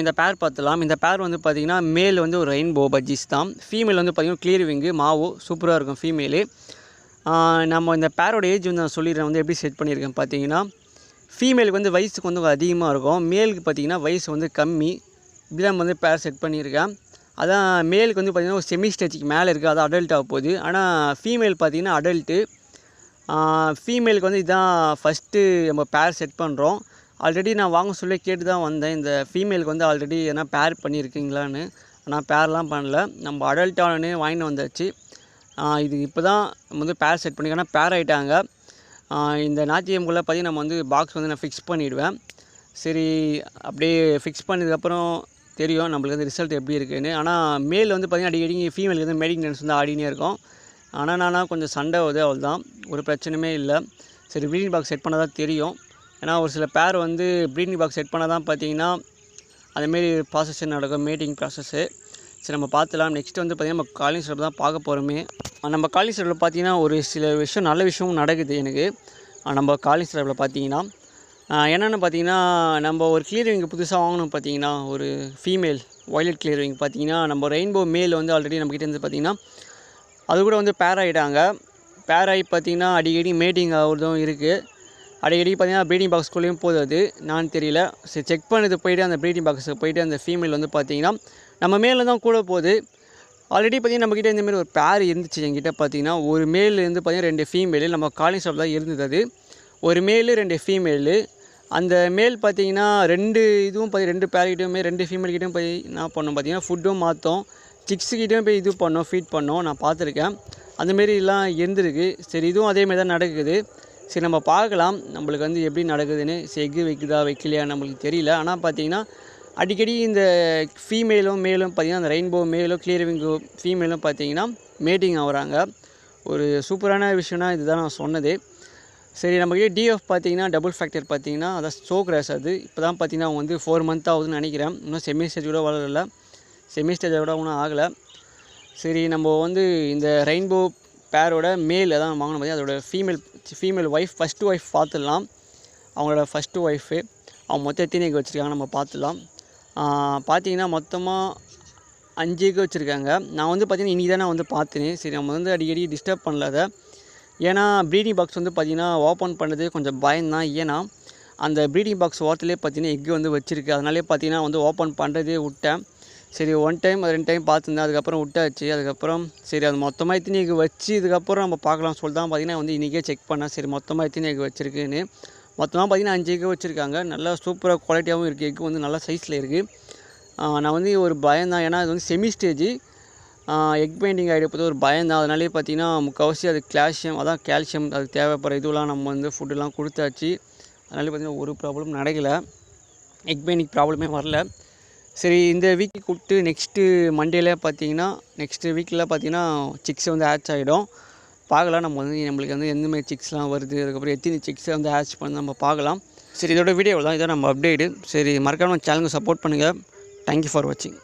இந்த பேர் பார்த்துலாம். இந்த பேர் வந்து பார்த்திங்கன்னா மேல் வந்து ஒரு ரெயின்போ பஜ்ஜீஸ் தான். ஃபீமேல் வந்து பார்த்திங்கன்னா கிளியர் விங்கு மாவோ சூப்பராக இருக்கும் ஃபீமேலு. நம்ம இந்த பேரோட ஏஜ் வந்து நான் சொல்லிடுறேன் வந்து எப்படி செட் பண்ணியிருக்கேன் பார்த்தீங்கன்னா, ஃபீமேலுக்கு வந்து வயசுக்கு வந்து அதிகமாக இருக்கும், மேலுக்கு பார்த்திங்கன்னா வயசு வந்து கம்மி. இப்படி தான் வந்து பேர் செட் பண்ணியிருக்கேன். அதான் மேலுக்கு வந்து பார்த்திங்கன்னா ஒரு செமி ஸ்டேஜுக்கு மேலே இருக்குது, அது அடல்ட் ஆக போகுது. ஆனால் ஃபீமேல் பார்த்திங்கன்னா அடல்ட்டு. ஃபீமேலுக்கு வந்து இதுதான் ஃபஸ்ட்டு நம்ம பேர் செட் பண்ணுறோம். ஆல்ரெடி நான் வாங்க சொல்லி கேட்டு தான் வந்தேன், இந்த ஃபீமேலுக்கு வந்து ஆல்ரெடி எதனா பேர் பண்ணியிருக்கீங்களான்னு. ஆனால் பேர்லாம் பண்ணல, நம்ம அடல்ட்டானே வாங்கிட்டு வந்தாச்சு. இது இப்போ தான் நம்ம வந்து பேர் செட் பண்ணிக்கலாம், பேர் ஆகிட்டாங்க. இந்த ஞாயிற்றுக்கிழமைக்குள்ளே பார்த்திங்கன்னா நம்ம வந்து பாக்ஸ் வந்து நான் ஃபிக்ஸ் பண்ணிவிடுவேன். சரி, அப்படியே ஃபிக்ஸ் பண்ணதுக்கப்புறம் தெரியும் நம்மளுக்கு வந்து ரிசல்ட் எப்படி இருக்குதுன்னு. ஆனால் மேல் வந்து பார்த்திங்கன்னா அடிக்கடி ஃபீமேலுக்கு வந்து மேட்டிங் டான்ஸ் வந்து ஆடினே இருக்கும். ஆனால் நானாக கொஞ்சம் சண்டை வருது, அவள் தான், ஒரு பிரச்சனையுமே இல்லை. சரி, ப்ரீடிங் பாக்ஸ் செட் பண்ணால் தான் தெரியும். ஏன்னா ஒரு சில பேர் வந்து ப்ரீடிங் பாக்ஸ் செட் பண்ணால் தான் பார்த்திங்கன்னா அதுமாரி ப்ராசஸ் நடக்கும், மேட்டிங் ப்ராசஸ்ஸு. சரி, நம்ம பார்த்துலாம். நெக்ஸ்ட்டு வந்து பார்த்திங்கன்னா நம்ம காலிங் ஸ்டெப் தான் பார்க்க போகிறோமே. நம்ம காலிங் ஸ்டெப்பில் பார்த்திங்கன்னா ஒரு சில விஷயம் நல்ல விஷயமும் நடக்குது எனக்கு. நம்ம காலிங் ஸ்டெப்பில் பார்த்திங்கன்னா என்னென்னு பார்த்திங்கன்னா, நம்ம ஒரு கிளியரிங் புதுசாக வாங்கணும் பார்த்திங்கன்னா, ஒரு ஃபீமேல் வயலட் கிளியரிங் பார்த்திங்கன்னா, நம்ம ரெயின்போ மேல் வந்து ஆல்ரெடி நம்மக்கிட்ட இருந்து பார்த்திங்கன்னா அது கூட வந்து பேர் ஆகிட்டாங்க. பேர் ஆகி பார்த்திங்கன்னா அடிக்கடி மேட்டிங் ஆகிறதும் இருக்குது. அடிக்கடி பார்த்திங்கன்னா ப்ரீடிங் பாக்ஸ்குள்ளேயும் போகுது, அது நான் தெரியல. சரி, செக் பண்ணது போய்ட்டு அந்த ப்ரீடிங் பாக்ஸுக்கு போய்ட்டு அந்த ஃபீமேல் வந்து பார்த்திங்கன்னா நம்ம மேலே தான் கூட போகுது. ஆல்ரெடி பார்த்திங்கன்னா நம்மக்கிட்ட இந்தமாரி ஒரு பேர் இருந்துச்சு என்கிட்ட பார்த்திங்கன்னா. ஒரு மேல் இருந்து பார்த்திங்கன்னா 2 ஃபீமேலு நம்ம காலிங் ஸ்டாப் தான் இருந்தது. அது ஒரு மேலு 2 ஃபீமேலு. அந்த மேல் பார்த்திங்கன்னா 2 இதுவும் 2 பேர்கிட்டையுமே 2 ஃபீமேல்கிட்டையும் போய் என்ன பண்ணோம் பார்த்திங்கன்னா ஃபுட்டும் மாற்றோம், சிக்ஸுக்கிட்டையும் போய் இது பண்ணோம், ஃபீட் பண்ணோம். நான் பார்த்துருக்கேன், அந்தமாரிலாம் இருந்திருக்கு. சரி, இதுவும் அதேமாரி தான் நடக்குது. சரி, நம்ம பார்க்கலாம் நம்மளுக்கு வந்து எப்படி நடக்குதுன்னு. எக்கு வைக்குதா வைக்கலையா நம்மளுக்கு தெரியல. ஆனால் பார்த்திங்கன்னா அடிக்கடி இந்த ஃபீமேலும் மேலும் பார்த்திங்கன்னா அந்த ரெயின்போ மேலும் கிளியரிங்கு ஃபீமேலும் பார்த்திங்கன்னா மேட்டிங் ஆகுறாங்க. ஒரு சூப்பரான விஷயம்னா இதுதான் நான் சொன்னது. சரி, நம்மக்கிட்ட டிஎஃப் பார்த்திங்கன்னா டபுள் ஃபேக்டர் பார்த்திங்கன்னா அதான் ஸ்டோ கிராஸ். அது இப்போ தான் பார்த்திங்கன்னா அவங்க வந்து 4 மந்த் ஆகுதுன்னு நினைக்கிறேன். இன்னும் செமி ஸ்டேஜ் கூட வளரல, செமி ஸ்டேஜை விட ஒன்றும் ஆகலை. சரி, நம்ம வந்து இந்த ரெயின்போ பேரோட மேல் தான் வாங்கணும் பார்த்திங்கன்னா அதோட ஃபீமேல் ஒய்ஃப், ஃபஸ்ட்டு ஒய்ஃப் பார்த்துடலாம். அவங்களோட ஃபஸ்ட்டு ஒய்ஃபு அவங்க மொத்தம் எத்தனை எக் வச்சுருக்காங்க நம்ம பார்த்துலாம். பார்த்திங்கன்னா மொத்தமாக 5 எக் வச்சுருக்காங்க. நான் வந்து பார்த்திங்கன்னா இன்றைக்கி தான் நான் வந்து பார்த்தேன். சரி, நம்ம வந்து அடிக்கடி டிஸ்டர்ப் பண்ணல அதை. ஏன்னா ப்ரீடிங் பாக்ஸ் வந்து பார்த்திங்கன்னா ஓப்பன் பண்ணுறது கொஞ்சம் பயம்தான். ஏன்னா அந்த ப்ரீடிங் பாக்ஸ் ஓரத்துலேயே பார்த்திங்கன்னா எக்கு வந்து வச்சுருக்கு. அதனாலே பார்த்திங்கன்னா வந்து ஓப்பன் பண்ணுறதே விட்டேன். சரி, 1 டைம் 2 டைம் பார்த்துருந்தேன், அதுக்கப்புறம் விட்டாச்சு. அதுக்கப்புறம் சரி, அது மொத்தமாக எத்தனை எக் வச்சு இதுக்கப்புறம் நம்ம பார்க்கலாம் சொல்லி தான் பார்த்திங்கன்னா வந்து இன்றைக்கே செக் பண்ணேன். சரி, மொத்தமாக எத்தனை எக் வச்சுருக்குன்னு. மொத்தமாக பார்த்திங்கன்னா 5 எக் வச்சுருக்காங்க. நல்லா சூப்பராக குவாலிட்டியாகவும் இருக்குது, எக்கு வந்து நல்லா சைஸில் இருக்குது. நான் வந்து ஒரு பயம்தான், ஏன்னா அது வந்து செமி ஸ்டேஜ் எக் பெயிண்டிங் ஆகிட போது ஒரு பயம்தான். அதனாலே பார்த்திங்கன்னா முக்கால்வாசி அது கால்சியம் அது தேவைப்படுற இதுவெலாம் நம்ம வந்து ஃபுட்டுலாம் கொடுத்தாச்சு. அதனால பார்த்திங்கன்னா ஒரு ப்ராப்ளம் நடக்கலை, எக் பெயிண்டிங் ப்ராப்ளமே வரல. சரி, இந்த வீக்கு கூப்பிட்டு நெக்ஸ்ட்டு மண்டேல பார்த்திங்கன்னா நெக்ஸ்ட்டு வீக்கில் பார்த்திங்கன்னா சிக்ஸ் வந்து ஹேட்ச் ஆகிடும். பார்க்கலாம் நம்ம வந்து நம்மளுக்கு வந்து எந்தமாதிரி சிக்ஸ்லாம் வருது, அதுக்கப்புறம் எத்தனை சிக்ஸை வந்து ஹேட்ச் பண்ணி நம்ம பார்க்கலாம். சரி, இதோட வீடியோ தான், இதான் நம்ம அப்டேட்டு. சரி, மறக்காம சேனலுக்கு சப்போர்ட் பண்ணுங்கள். தேங்க்யூ ஃபார் வாட்சிங்.